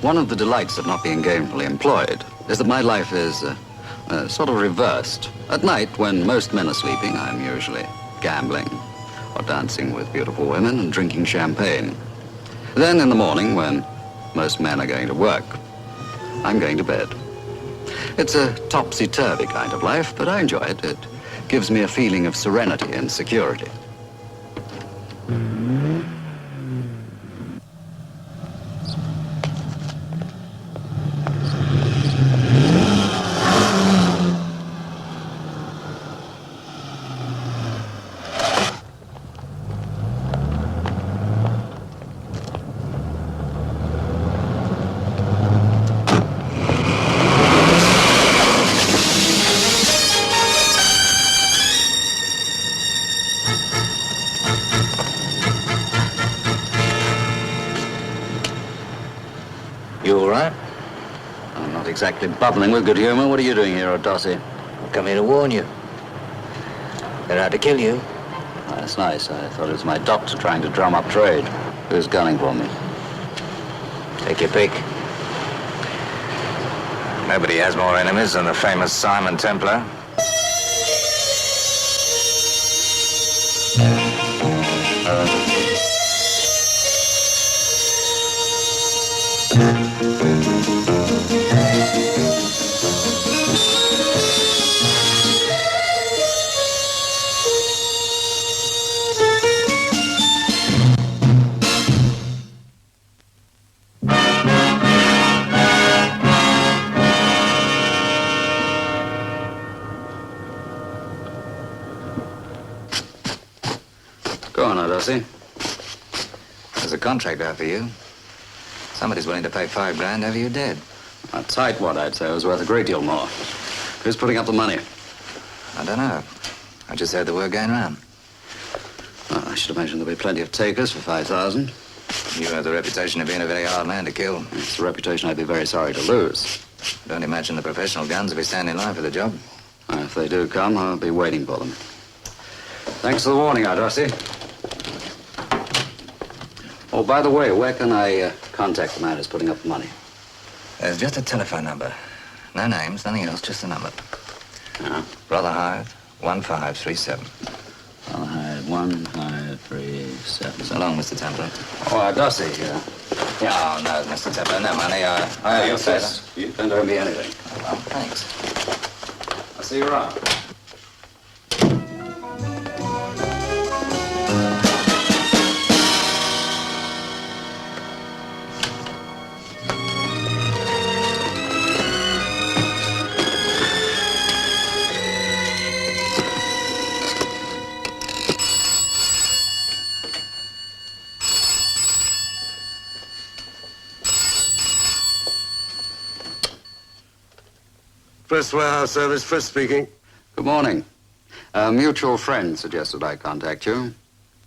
One of the delights of not being gainfully employed is that my life is sort of reversed. At night, when most men are sleeping, I'm usually gambling or dancing with beautiful women and drinking champagne. Then in the morning, when most men are going to work, I'm going to bed. It's a topsy-turvy kind of life, but I enjoy it. It gives me a feeling of serenity and security. You all right? I'm not exactly bubbling with good humor. What are you doing here, O'Dossey? I've come here to warn you. They're out to kill you. Oh, that's nice. I thought it was my doctor trying to drum up trade. Who's gunning for me? Take your pick. Nobody has more enemies than the famous Simon Templar. Go on, O'Dossey. There's a contract out for you. Somebody's willing to pay $5 grand over you dead. A tight one, I'd say, was worth a great deal more. Who's putting up the money? I don't know. I just heard the word going round. Well, I should imagine there'll be plenty of takers for 5,000. You have the reputation of being a very hard man to kill. It's a reputation I'd be very sorry to lose. I don't imagine the professional guns will be standing in line for the job. If they do come, I'll be waiting for them. Thanks for the warning, O'Dossey. Oh, by the way, where can I contact the man who's putting up the money? There's just a telephone number. No names, nothing else, just a number. Yeah. Rotherhithe, 1537. Rotherhithe, 1537. So long, Mr. Templar. Oh, O'Dossey, yeah. Oh, no, Mr. Templar, no money. I owe you a favor. You don't owe me anything. Oh, well, thanks. I'll see you around. Frisk Warehouse Service, Frisk speaking. Good morning. A mutual friend suggested I contact you.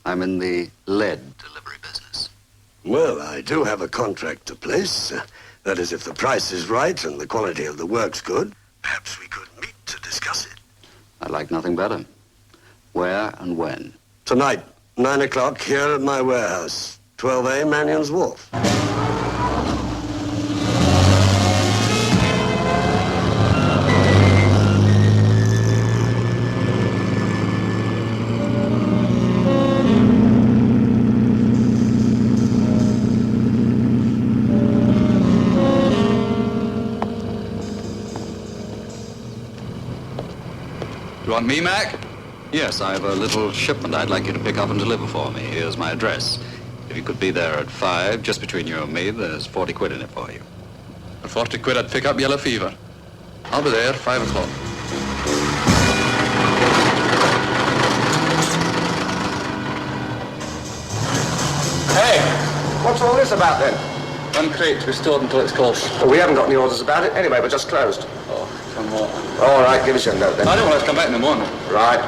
I'm in the lead delivery business. Well, I do have a contract to place. That is, if the price is right and the quality of the work's good. Perhaps we could meet to discuss it. I'd like nothing better. Where and when? Tonight, 9 o'clock, here at my warehouse. 12A, Mannion's Wharf. You want me, Mac? Yes, I have a little shipment I'd like you to pick up and deliver for me. Here's my address. If you could be there at 5, just between you and me, there's 40 quid in it for you. For 40 quid, I'd pick up Yellow Fever. I'll be there, 5 o'clock. Hey, what's all this about then? One crate to be stored until it's closed. Well, we haven't got any orders about it anyway, we're just closed. Oh, come on. All right, give us your note then. I don't want to come back in the morning. Right.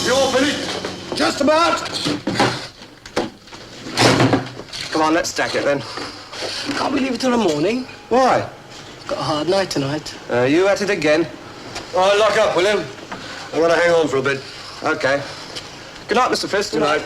You all finished? Just about. Come on, let's stack it then. Can't we leave it till the morning? Why? Got a hard night tonight. You at it again? Oh, lock up, will you? I want to hang on for a bit. Okay. Good night, Mr. Frist. Good night.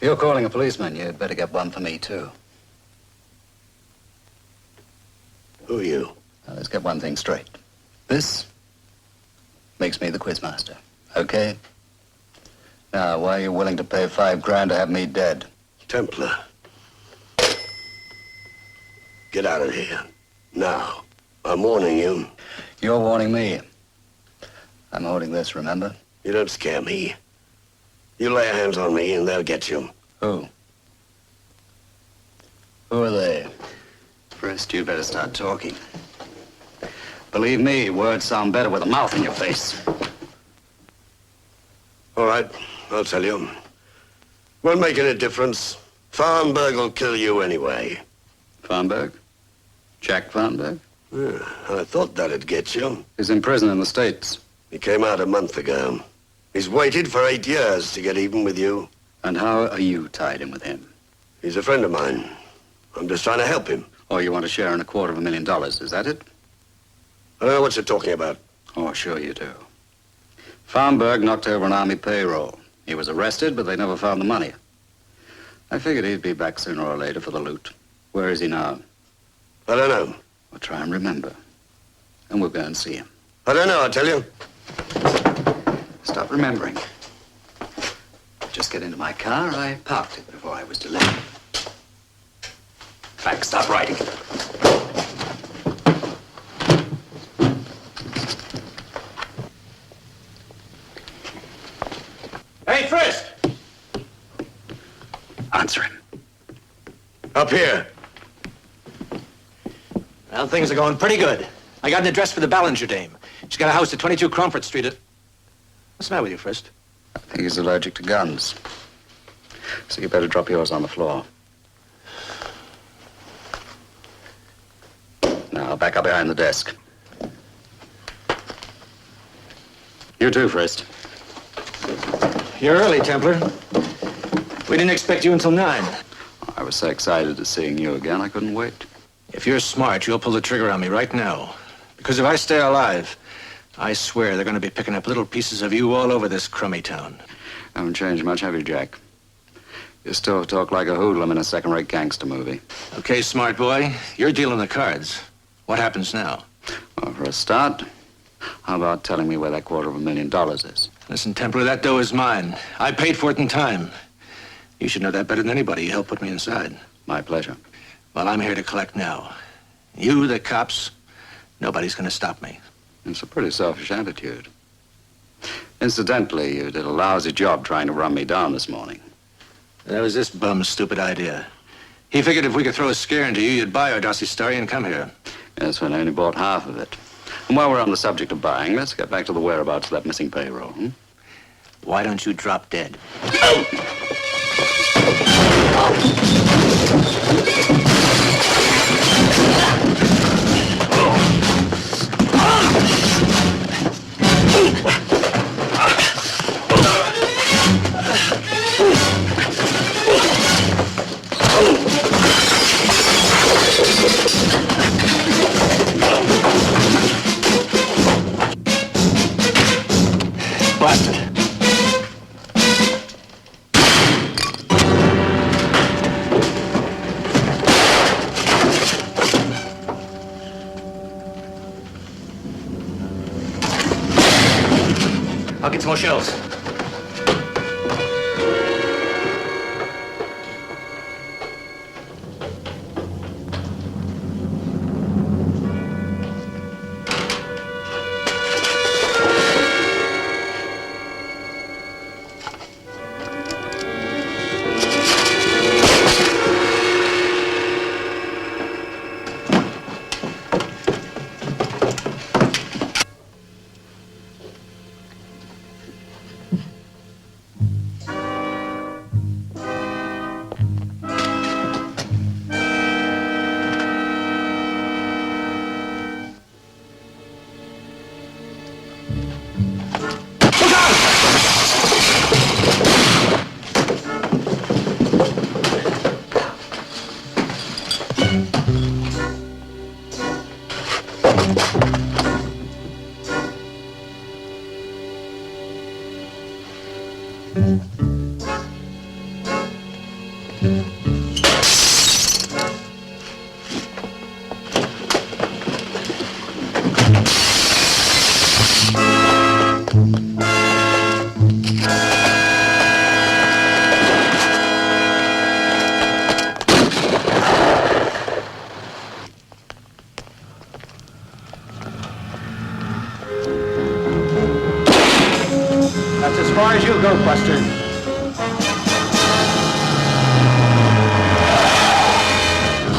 If you're calling a policeman, you'd better get one for me, too. Who are you? Now, let's get one thing straight. This makes me the quizmaster, okay? Now, why are you willing to pay $5,000 to have me dead? Templar. Get out of here. Now. I'm warning you. You're warning me. I'm holding this, remember? You don't scare me. You lay your hands on me and they'll get you. Who? Who are they? First, you'd better start talking. Believe me, words sound better with a mouth in your face. All right, I'll tell you. Won't make any difference. Farnberg will kill you anyway. Farnberg? Jack Farnberg? Yeah, I thought that'd get you. He's in prison in the States. He came out a month ago. He's waited for 8 years to get even with you. And how are you tied in with him? He's a friend of mine. I'm just trying to help him. Or you want to share in $250,000, is that it? I don't know what you're talking about. Oh, sure you do. Farnberg knocked over an army payroll. He was arrested, but they never found the money. I figured he'd be back sooner or later for the loot. Where is he now? I don't know. Well, try and remember. And we'll go and see him. I don't know, I tell you. Stop remembering. Just get into my car. I parked it before I was delivered. In fact, stop writing. Hey, Frist! Answer him. Up here. Well, things are going pretty good. I got an address for the Ballinger dame. She's got a house at 22 Cromford Street. What's the matter with you, Frist? I think he's allergic to guns. So you better drop yours on the floor. Now, back up behind the desk. You too, Frist. You're early, Templar. We didn't expect you until 9. I was so excited to seeing you again, I couldn't wait. If you're smart, you'll pull the trigger on me right now. Because if I stay alive, I swear they're going to be picking up little pieces of you all over this crummy town. Haven't changed much, have you, Jack? You still talk like a hoodlum in a second-rate gangster movie. Okay, smart boy, you're dealing the cards. What happens now? Well, for a start, how about telling me where that $250,000 is? Listen, Templar, that dough is mine. I paid for it in time. You should know that better than anybody. You helped put me inside. My pleasure. Well, I'm here to collect now. You, the cops, nobody's going to stop me. It's a pretty selfish attitude. Incidentally, you did a lousy job trying to run me down this morning. That was this bum's stupid idea. He figured if we could throw a scare into you, you'd buy our Dossie Story and come here. Yes, when I only bought half of it. And while we're on the subject of buying, let's get back to the whereabouts of that missing payroll. Why don't you drop dead? Blasted. I'll get some more shells. That's as far as you'll go, Buster.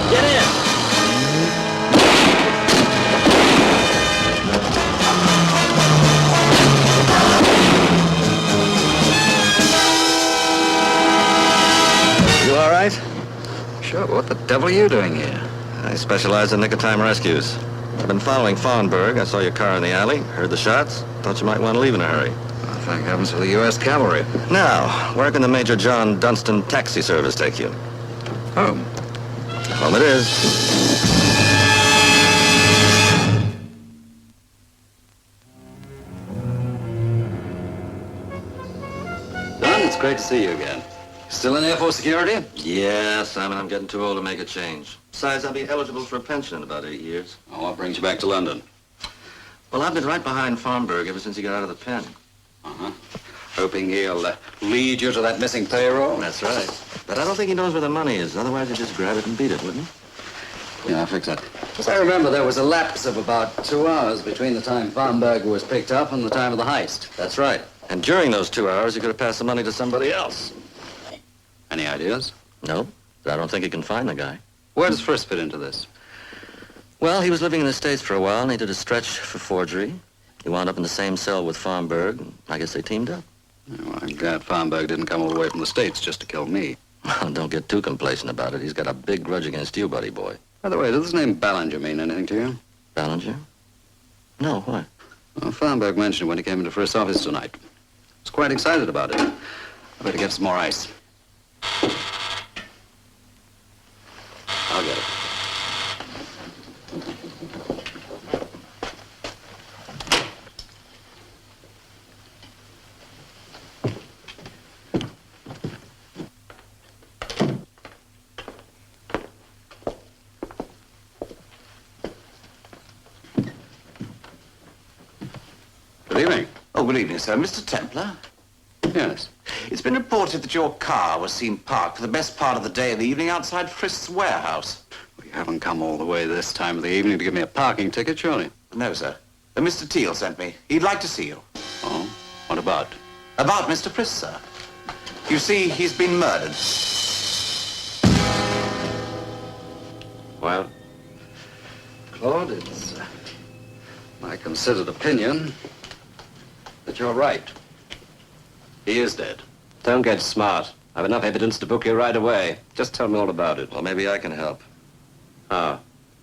Get in! You all right? Sure, what the devil are you doing here? I specialize in nick-of-time rescues. I've been following Farnburg. I saw your car in the alley, heard the shots. Thought you might want to leave in a hurry. Well, thank heavens for the U.S. Cavalry. Now, where can the Major John Dunston taxi service take you? Home. Home it is. Don, it's great to see you again. Still in Air Force security? Yeah, Simon, I'm getting too old to make a change. Besides, I'll be eligible for a pension in about 8 years. Oh, what brings you back to London? Well, I've been right behind Farnburg ever since he got out of the pen. Uh-huh. Hoping he'll lead you to that missing payroll? That's right. But I don't think he knows where the money is. Otherwise, he'd just grab it and beat it, wouldn't he? Yeah, I'll fix that. As I remember, there was a lapse of about 2 hours between the time Farnburg was picked up and the time of the heist. That's right. And during those 2 hours, he could have passed the money to somebody else. Any ideas? No, but I don't think he can find the guy. Where does Frisk fit into this? Well, he was living in the States for a while, and he did a stretch for forgery. He wound up in the same cell with Farnburg, and I guess they teamed up. Well, I'm glad Farnburg didn't come all the way from the States just to kill me. Well, don't get too complacent about it. He's got a big grudge against you, buddy boy. By the way, does this name Ballinger mean anything to you? Ballinger? No, why? Well, Farnburg mentioned it when he came into Frisk's office tonight. I was quite excited about it. I better get some more ice. I'll get it. Good evening. Oh, good evening, sir. Mr. Templar? Yes. It's been reported that your car was seen parked for the best part of the day and the evening outside Frist's warehouse. You haven't come all the way this time of the evening to give me a parking ticket, surely? No, sir. Mr. Teal sent me. He'd like to see you. Oh? What about? About Mr. Frist, sir. You see, he's been murdered. Well, Claude, it's my considered opinion that you're right. He is dead. Don't get smart. I've enough evidence to book you right away. Just tell me all about it. Well, maybe I can help. How?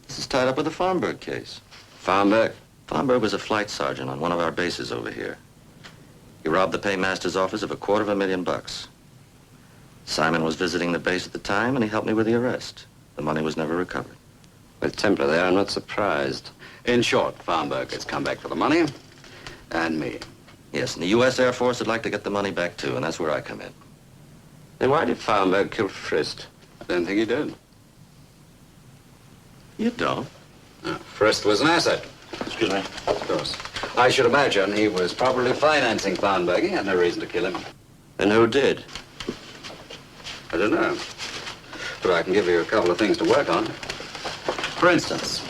This is tied up with the Farnberg case. Farnberg? Farnberg was a flight sergeant on one of our bases over here. He robbed the paymaster's office of $250,000. Simon was visiting the base at the time, and he helped me with the arrest. The money was never recovered. With Templar there, I'm not surprised. In short, Farnberg has come back for the money, and me. Yes, and the U.S. Air Force would like to get the money back, too, and that's where I come in. Then why did Farnberg kill Frist? I don't think he did. You don't? Frist was an asset. Excuse me. Of course. I should imagine he was probably financing Farnberg. He had no reason to kill him. Then who did? I don't know. But I can give you a couple of things to work on. For instance,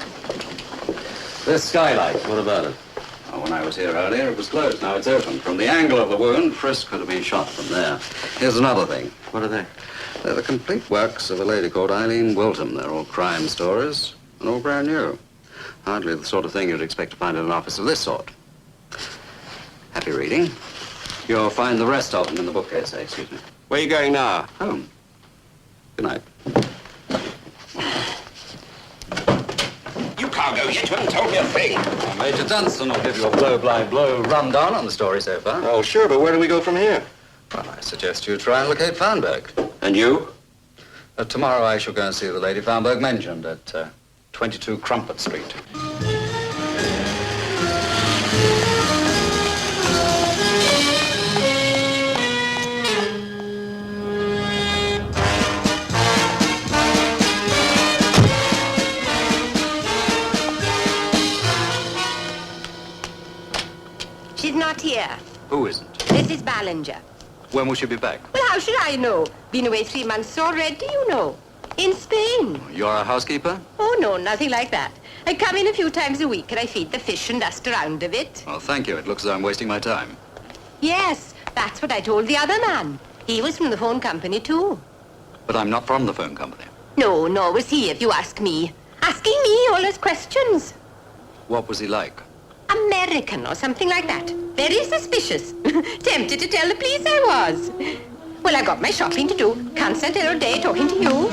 this skylight. What about it? Oh, when I was here earlier, it was closed. Now it's open. From the angle of the wound, Frist could have been shot from there. Here's another thing. What are they? They're the complete works of a lady called Eileen Wilton. They're all crime stories and all brand new. Hardly the sort of thing you'd expect to find in an office of this sort. Happy reading. You'll find the rest of them in the bookcase, excuse me. Where are you going now? Home. Good night. You can't go yet. You haven't told me a thing. Major Dunstan will give you a blow-by-blow rundown on the story so far. Oh, sure, but where do we go from here? Well, I suggest you try and locate Farnberg. And you? Tomorrow I shall go and see the lady Farnberg mentioned at 22 Crumpet Street. She's not here. Who isn't? Mrs. Ballinger. When will she be back? Well, how should I know? Been away 3 months already, you know. In Spain. You're a housekeeper? Oh, no, nothing like that. I come in a few times a week and I feed the fish and dust around a bit. Well, thank you. It looks as though I'm wasting my time. Yes, that's what I told the other man. He was from the phone company, too. But I'm not from the phone company. No, nor was he, if you ask me. Asking me all those questions. What was he like? American or something like that. Very suspicious. Tempted to tell the police I was. Well, I got my shopping to do. Can't sit here all day talking to you.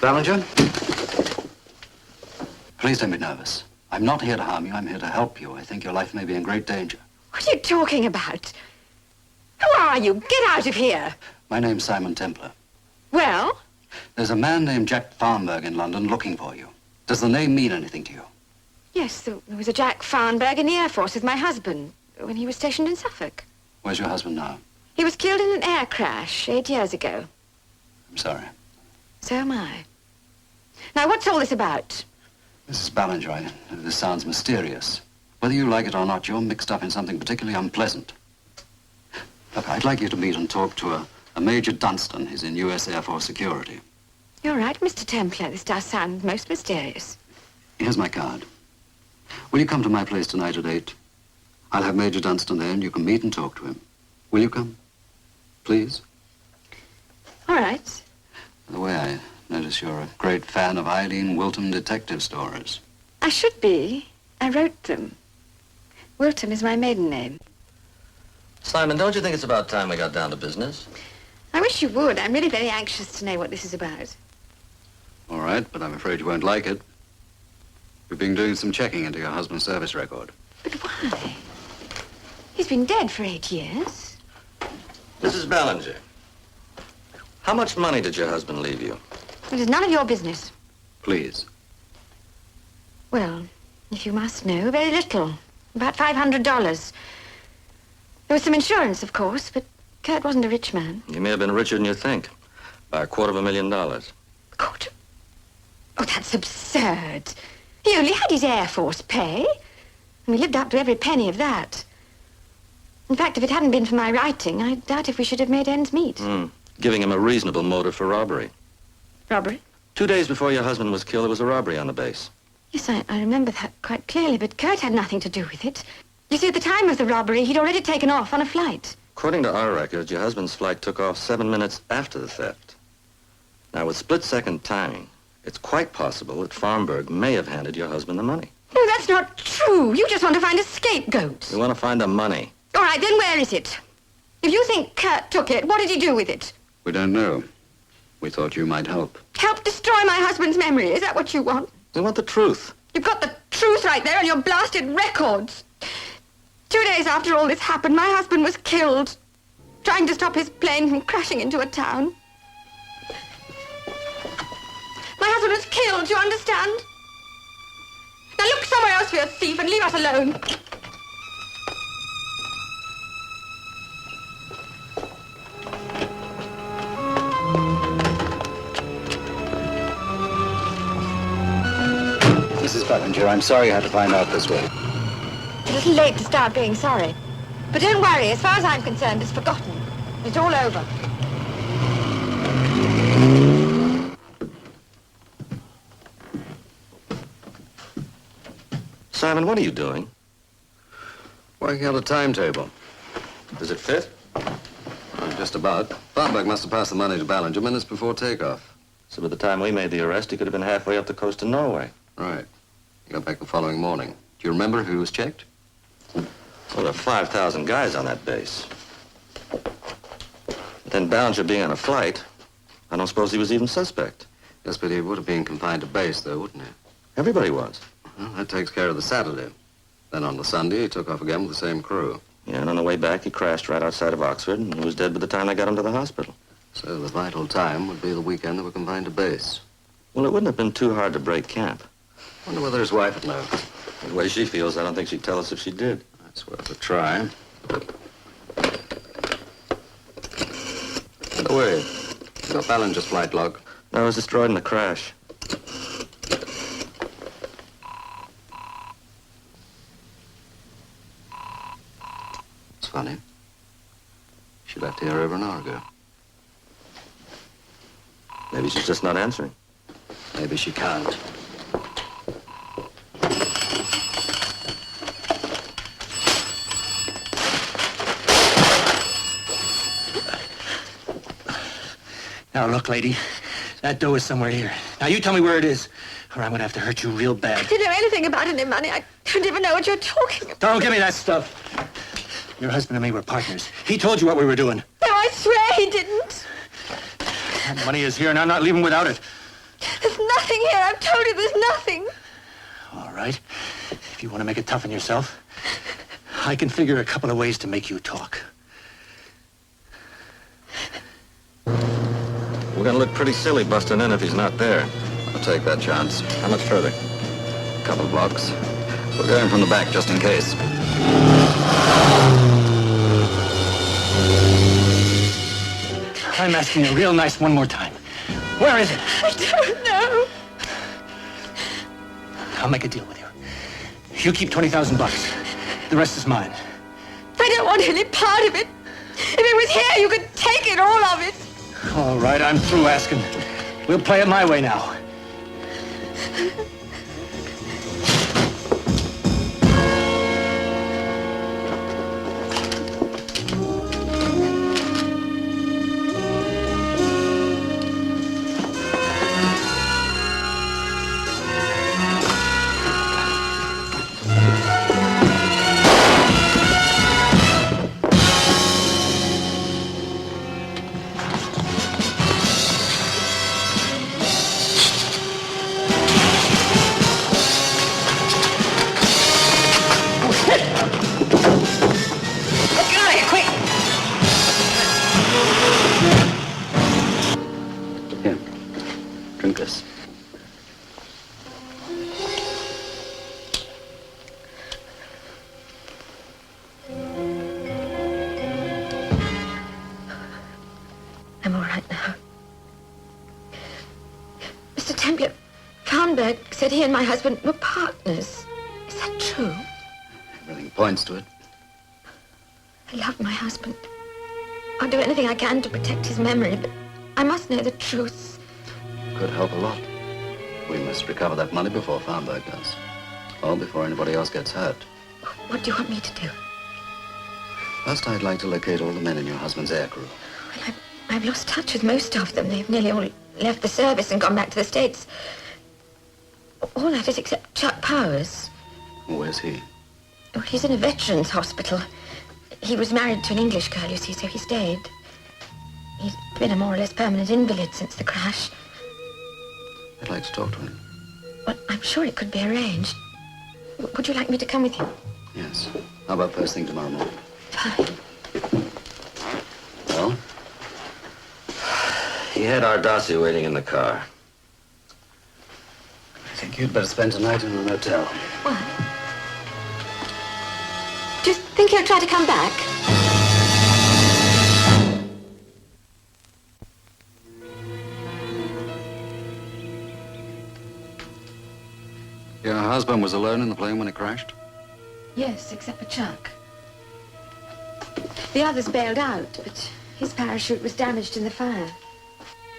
Miss Ballinger? Please don't be nervous. I'm not here to harm you. I'm here to help you. I think your life may be in great danger. What are you talking about? Who are you? Get out of here. My name's Simon Templar. Well, There's a man named Jack Farnberg in London looking for you. Does the name mean anything to you? yes, there was a Jack Farnberg in the Air Force with my husband when he was stationed in Suffolk. Where's your husband now? He was killed in an air crash 8 years ago. I'm sorry. So am I. Now, what's all this about? Mrs. Ballinger, I know this sounds mysterious. Whether you like it or not, you're mixed up in something particularly unpleasant. Look, I'd like you to meet and talk to a Major Dunstan. He's in U.S. Air Force security. You're right, Mr. Templar. This does sound most mysterious. Here's my card. Will you come to my place tonight at 8? I'll have Major Dunstan there and you can meet and talk to him. Will you come? Please? All right. By the way, I notice you're a great fan of Eileen Wilton detective stories. I should be. I wrote them. Wilton is my maiden name. Simon, don't you think it's about time we got down to business? I wish you would. I'm really very anxious to know what this is about. All right, but I'm afraid you won't like it. We've been doing some checking into your husband's service record. But why? He's been dead for 8 years. Mrs. Ballinger, how much money did your husband leave you? It is none of your business. Please. Well, if you must know, very little. About $500. There was some insurance, of course, but Kurt wasn't a rich man. He may have been richer than you think, by $250,000. Quarter? Oh, that's absurd. He only had his Air Force pay, and we lived up to every penny of that. In fact, if it hadn't been for my writing, I doubt if we should have made ends meet. Giving him a reasonable motive for robbery. Robbery? 2 days before your husband was killed, there was a robbery on the base. Yes, I remember that quite clearly, but Kurt had nothing to do with it. You see, at the time of the robbery, he'd already taken off on a flight. According to our records, your husband's flight took off 7 minutes after the theft. Now, with split-second timing, it's quite possible that Farnberg may have handed your husband the money. No, that's not true. You just want to find a scapegoat. We want to find the money. All right, then where is it? If you think Kurt took it, what did he do with it? We don't know. We thought you might help. Help destroy my husband's memory. Is that what you want? We want the truth. You've got the truth right there on your blasted records. 2 days after all this happened, my husband was killed, trying to stop his plane from crashing into a town. My husband was killed, do you understand? Now look somewhere else for your thief and leave us alone. Mrs. Ballinger, I'm sorry you had to find out this way. It's a little late to start being sorry. But don't worry, as far as I'm concerned, it's forgotten. It's all over. Simon, what are you doing? Working out a timetable. Does it fit? Just about. Farnberg must have passed the money to Ballinger minutes before takeoff. So by the time we made the arrest, he could have been halfway up the coast of Norway. Right. He got back the following morning. Do you remember if he was checked? Well, there are 5,000 guys on that base. But then Ballinger being on a flight, I don't suppose he was even suspect. Yes, but he would have been confined to base, though, wouldn't he? Everybody was. Well, that takes care of the Saturday. Then on the Sunday, he took off again with the same crew. Yeah, and on the way back, he crashed right outside of Oxford, and he was dead by the time they got him to the hospital. So the vital time would be the weekend they were confined to base. Well, it wouldn't have been too hard to break camp. Wonder whether his wife would know. The way she feels, I don't think she'd tell us if she did. That's worth a try. By the way, you got Ballinger's flight log? No, it was destroyed in the crash. It's funny. She left here over an hour ago. Maybe she's just not answering. Maybe she can't. Now, look, lady, that dough is somewhere here. Now, you tell me where it is, or I'm gonna have to hurt you real bad. I don't know anything about any money. I don't even know what you're talking about. Don't give me that stuff. Your husband and me were partners. He told you what we were doing. No, I swear he didn't. That money is here, and I'm not leaving without it. nothing here. I've told you there's nothing. All right. If you want to make it tough on yourself, I can figure a couple of ways to make you talk. We're gonna look pretty silly busting in if he's not there. I'll take that chance. How much further? A couple of blocks. We're going from the back just in case. I'm asking you real nice one more time. Where is it? I don't know. I'll make a deal with you. You keep 20,000 bucks. The rest is mine. I don't want any part of it. If it was here, you could take it, all of it. All right, I'm through asking. We'll play it my way now. Here. Drink this. I'm all right now. Mr. Templar, Farnberg said he and my husband were partners. Is that true? Everything points to it. I love my husband. I'll do anything I can to protect his memory, but I must know the truth. Could help a lot. We must recover that money before Farnberg does. Or before anybody else gets hurt. What do you want me to do? First, I'd like to locate all the men in your husband's aircrew. Well, I've lost touch with most of them. They've nearly all left the service and gone back to the States. All that is except Chuck Powers. Where's he? Oh, he's in a veterans hospital. He was married to an English girl, you see, so he stayed. He's been a more or less permanent invalid since the crash. I'd like to talk to him. Well, I'm sure it could be arranged. Would you like me to come with you? Yes. How about first thing tomorrow morning? Fine. Well? He had our dossier waiting in the car. I think you'd better spend tonight in an hotel. Why? Do you think he'll try to come back? Your husband was alone in the plane when it crashed? Yes, except for Chuck. The others bailed out, but his parachute was damaged in the fire.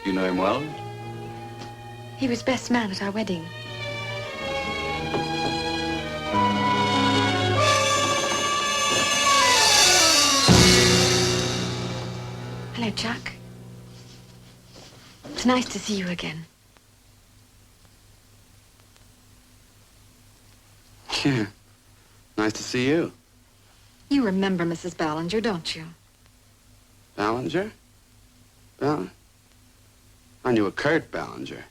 You know him well? He was best man at our wedding. Hello, Chuck. It's nice to see you again. Yeah. Nice to see you. You remember Mrs. Ballinger, don't you? Ballinger? I knew a Kurt Ballinger.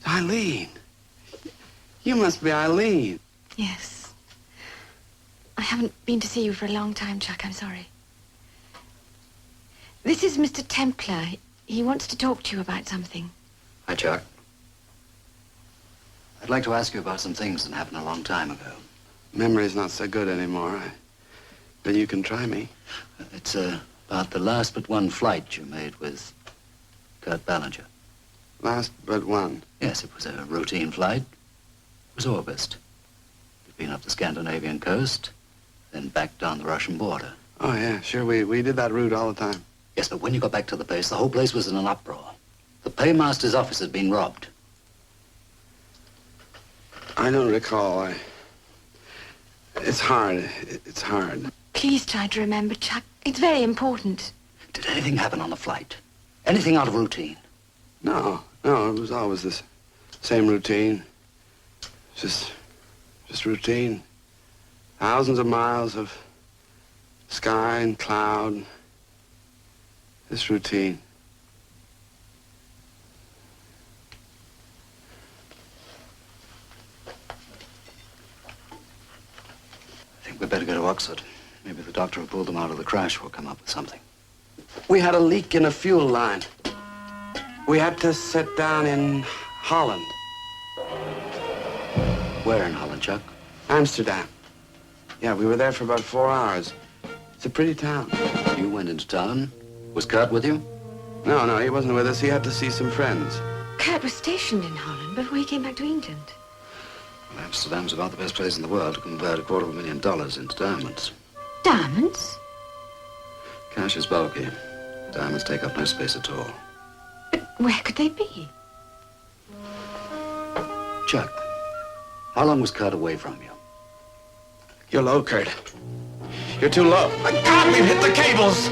Eileen. You must be Eileen. Yes. I haven't been to see you for a long time, Chuck. I'm sorry. This is Mr. Templar. He wants to talk to you about something. Hi, Chuck. I'd like to ask you about some things that happened a long time ago. Memory's not so good anymore. But you can try me. It's about the last but one flight you made with Kurt Ballinger. Last but one. Yes, it was a routine flight. It was August. You'd been up the Scandinavian coast, then back down the Russian border. Oh, yeah, sure. We did that route all the time. Yes, but when you got back to the base, the whole place was in an uproar. The paymaster's office had been robbed. I don't recall. It's hard. It's hard. Please try to remember, Chuck. It's very important. Did anything happen on the flight? Anything out of routine? No, it was always the same routine. Just routine. Thousands of miles of sky and cloud. This routine. We'd better go to Oxford. Maybe the doctor who pulled them out of the crash will come up with something. We had a leak in a fuel line. We had to set down in Holland. Where in Holland, Chuck? Amsterdam. Yeah, we were there for about 4 hours. It's a pretty town. You went into town? Was Kurt with you? No, he wasn't with us. He had to see some friends. Kurt was stationed in Holland before he came back to England. Well, Amsterdam's about the best place in the world to convert $250,000 into diamonds. Diamonds? Cash is bulky. Diamonds take up no space at all. But where could they be? Chuck, how long was Kurt away from you? You're low, Kurt. You're too low. My God, we've hit the cables!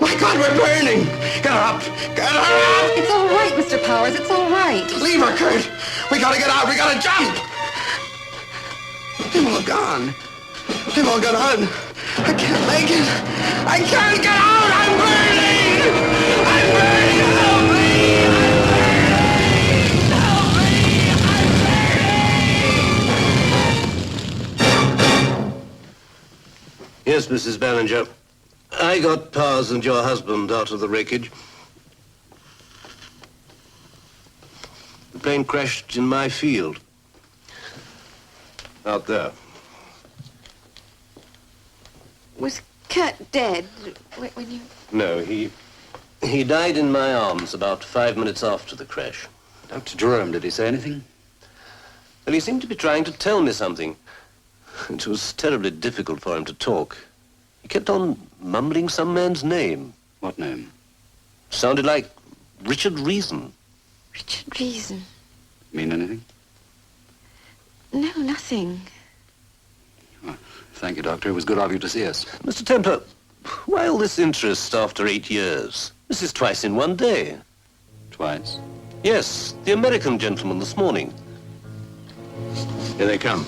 My God, we're burning! Get her up! Get her up! It's all right, Mr. Powers. It's all right. Leave her, Kurt! We gotta get out! We gotta jump! They've all gone. They've all gone out. I can't make it. I can't get out! I'm burning! I'm burning! Help me! I'm burning! Help me! I'm burning! Yes, Mrs. Ballinger. I got Paz and your husband out of the wreckage. The plane crashed in my field. Out there. Was Kurt dead when you... No, he died in my arms about 5 minutes after the crash. Dr. Jerome, did he say anything? And he seemed to be trying to tell me something. It was terribly difficult for him to talk. He kept on mumbling some man's name. What name? Sounded like Richard Reason. Richard Reason? Mean anything? No, nothing. Well, thank you, Doctor. It was good of you to see us. Mr. Templar, why all this interest after 8 years? This is twice in one day. Twice? Yes, the American gentleman this morning. Here they come.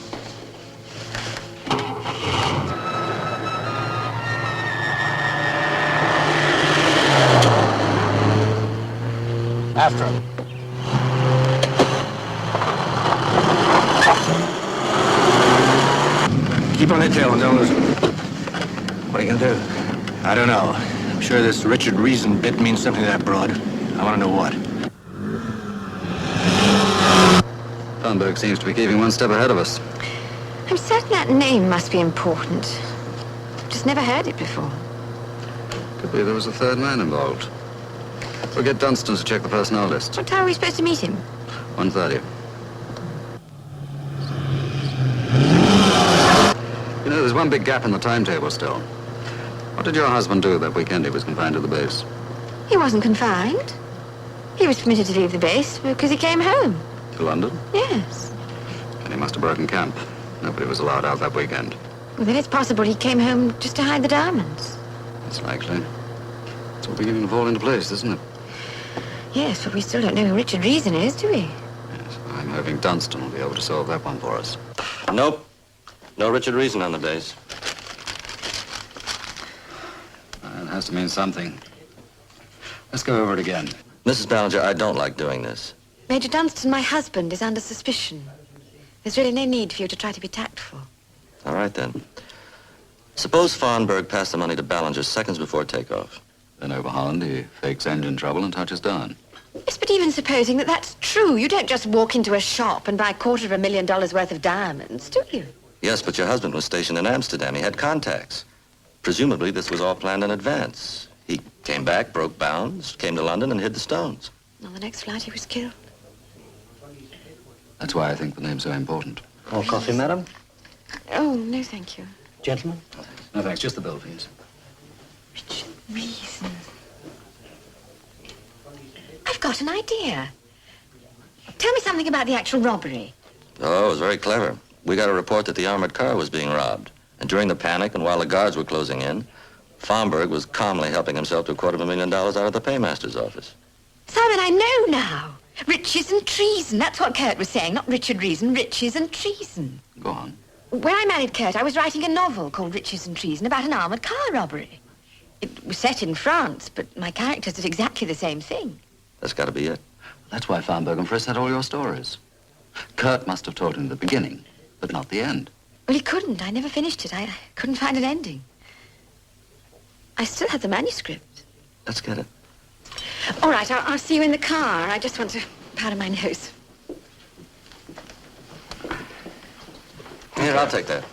After him. Keep on their tail and don't lose them. What are you gonna do? I don't know. I'm sure this Richard Reason bit means something to that broad. I want to know what. Thunberg seems to be keeping one step ahead of us. I'm certain that name must be important. Just never heard it before. Could be there was a third man involved. We'll get Dunstan to check the personnel list. What time are we supposed to meet him? 1:30. You know, there's one big gap in the timetable still. What did your husband do that weekend he was confined to the base? He wasn't confined. He was permitted to leave the base because he came home. To London? Yes. And he must have broken camp. Nobody was allowed out that weekend. Well, then it's possible he came home just to hide the diamonds. It's likely. It's all beginning to fall into place, isn't it? Yes, but we still don't know who Richard Reason is, do we? Yes. I'm hoping Dunstan will be able to solve that one for us. Nope. No Richard Reason on the base. It has to mean something. Let's go over it again. Mrs. Ballinger, I don't like doing this. Major Dunstan, my husband, is under suspicion. There's really no need for you to try to be tactful. All right, then. Suppose Farnberg passed the money to Ballinger seconds before takeoff. Then over Holland, he fakes engine trouble and touches down. Yes, but even supposing that that's true, you don't just walk into a shop and buy $250,000 worth of diamonds, do you? Yes, but your husband was stationed in Amsterdam. He had contacts. Presumably, this was all planned in advance. He came back, broke bounds, came to London, and hid the stones. On the next flight, he was killed. That's why I think the name's so important. More coffee, madam? Oh, no, thank you. Gentlemen? No, thanks. Just the bill, please. Richard Reason. I've got an idea. Tell me something about the actual robbery. Oh, it was very clever. We got a report that the armored car was being robbed. And during the panic and while the guards were closing in, Farnberg was calmly helping himself to $250,000 out of the paymaster's office. Simon, I know now. Riches and treason. That's what Kurt was saying. Not Richard Reason, riches and treason. Go on. When I married Kurt, I was writing a novel called Riches and Treason about an armored car robbery. It was set in France, but my characters did exactly the same thing. That's got to be it. That's why Farnberg and Friss had all your stories. Kurt must have told him the beginning, but not the end. Well, he couldn't. I never finished it. I couldn't find an ending. I still have the manuscript. Let's get it. All right, I'll see you in the car. I just want to powder my nose. Here, I'll take that.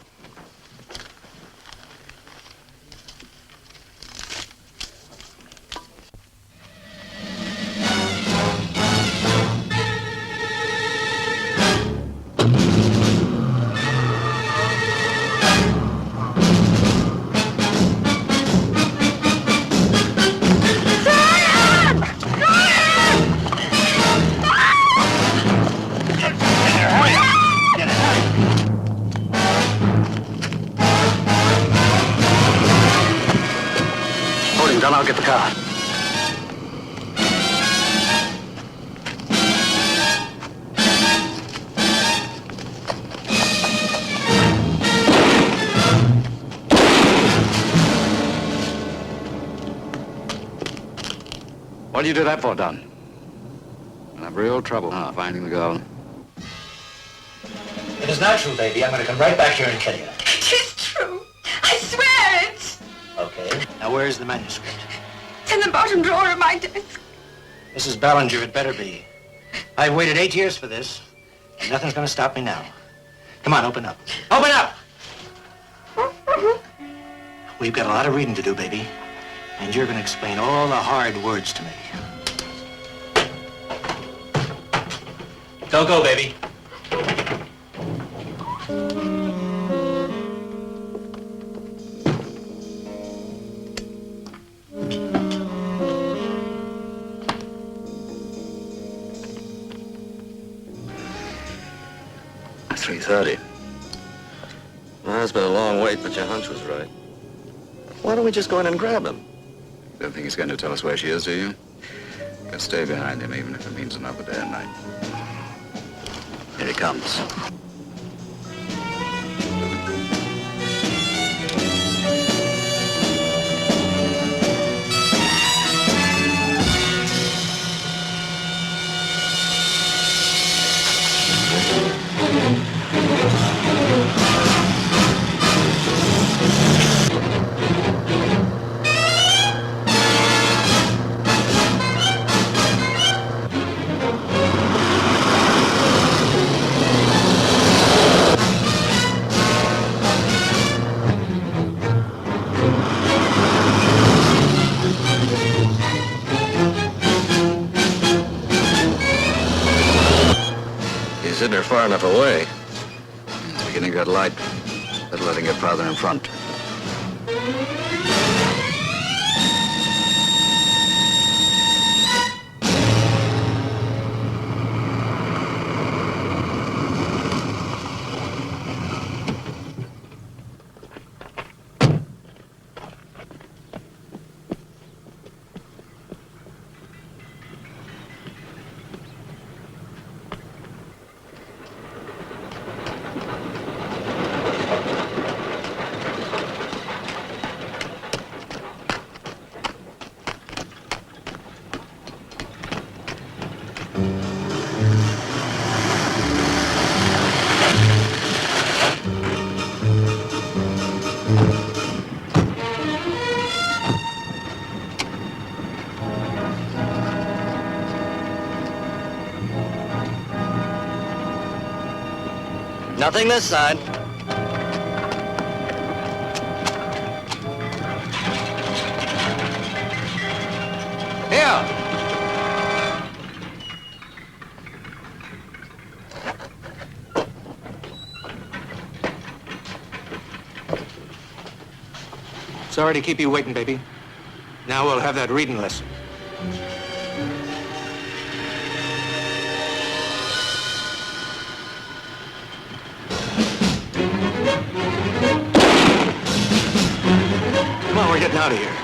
Hold him, John. I'll get the car. What do you do that for, Don? I have real trouble finding the girl. It is not true, baby. I'm going to come right back here and kill you. It's true. I swear it. Okay. Now, where is the manuscript? It's in the bottom drawer of my desk. Mrs. Ballinger, it better be. I've waited 8 years for this, and nothing's going to stop me now. Come on, open up. Open up! We've got a lot of reading to do, baby, and you're going to explain all the hard words to me. Go, baby. $3:30. Well, it's been a long wait, but your hunch was right. Why don't we just go in and grab him? Don't think he's going to tell us where she is, do you? Gotta stay behind him, even if it means another day and night. Here he comes. He's hidden her far enough away. It's beginning to get light. Better let him get farther in front. Nothing this side. Here! Sorry to keep you waiting, baby. Now we'll have that reading lesson. Come on, we're getting out of here.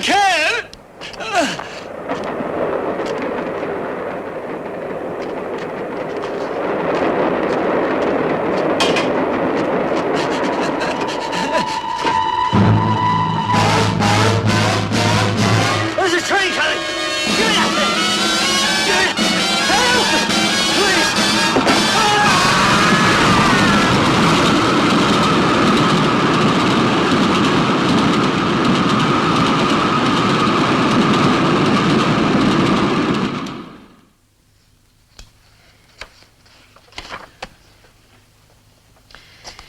can! There's a train coming! Give me that thing! Give me that! Help! Please!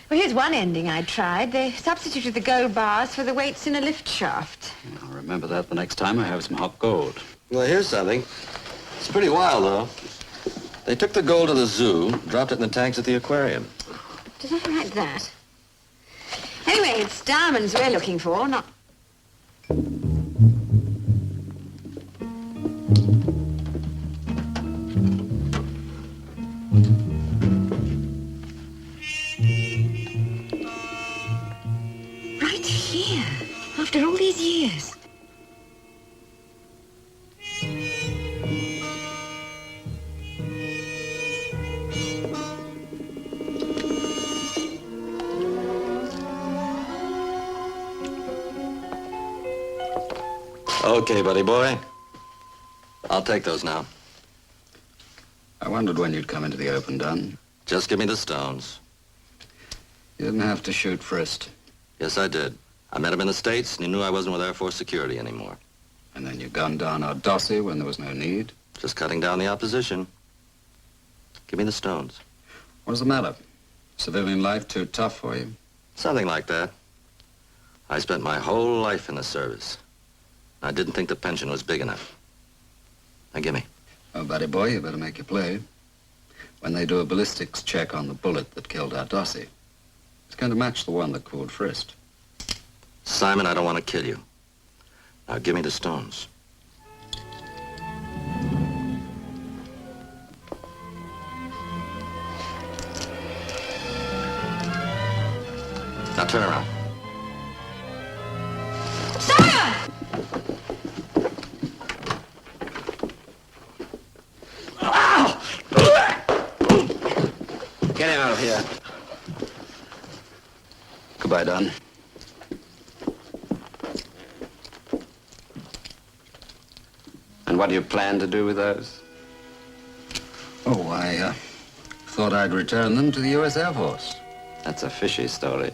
Well, here's one ending I tried. They substituted the gold bars for the weights in a lift shaft. I'll remember that the next time I have some hot gold. Well, here's something. It's pretty wild, though. They took the gold to the zoo, dropped it in the tanks at the aquarium. Did I write that? Anyway, it's diamonds we're looking for, not... Right here, after all these years. Okay, buddy boy. I'll take those now. I wondered when you'd come into the open, Dunn. Just give me the stones. You didn't have to shoot Frist. Yes, I did. I met him in the States, and he knew I wasn't with Air Force security anymore. And then you gunned down our Dossie when there was no need. Just cutting down the opposition. Give me the stones. What's the matter? Civilian life too tough for you? Something like that. I spent my whole life in the service. I didn't think the pension was big enough. Now, give me. Oh, buddy boy, you better make your play. When they do a ballistics check on the bullet that killed our Dossie, it's going to match the one that cooled Frist. Simon, I don't want to kill you. Now, give me the stones. Now, turn around. Get him out of here. Goodbye, Don. And what do you plan to do with those? Oh, I thought I'd return them to the U.S. Air Force. That's a fishy story.